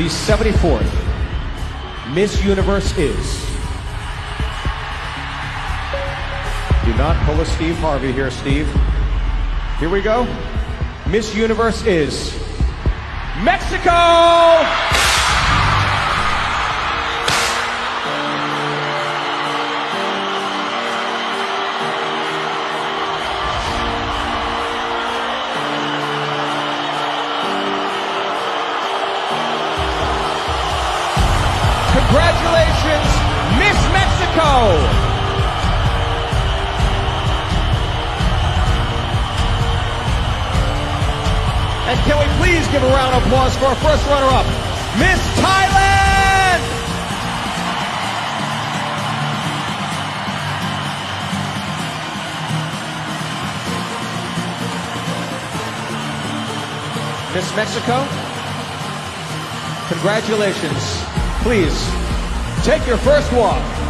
The 74th Miss Universe is... Do not pull a Steve Harvey here, Steve. Here we go. Miss Universe is... Mexico! Congratulations, Miss Mexico! And can we please give a round of applause for our first runner-up, Miss Thailand! Miss Mexico, congratulations. Please, take your first walk.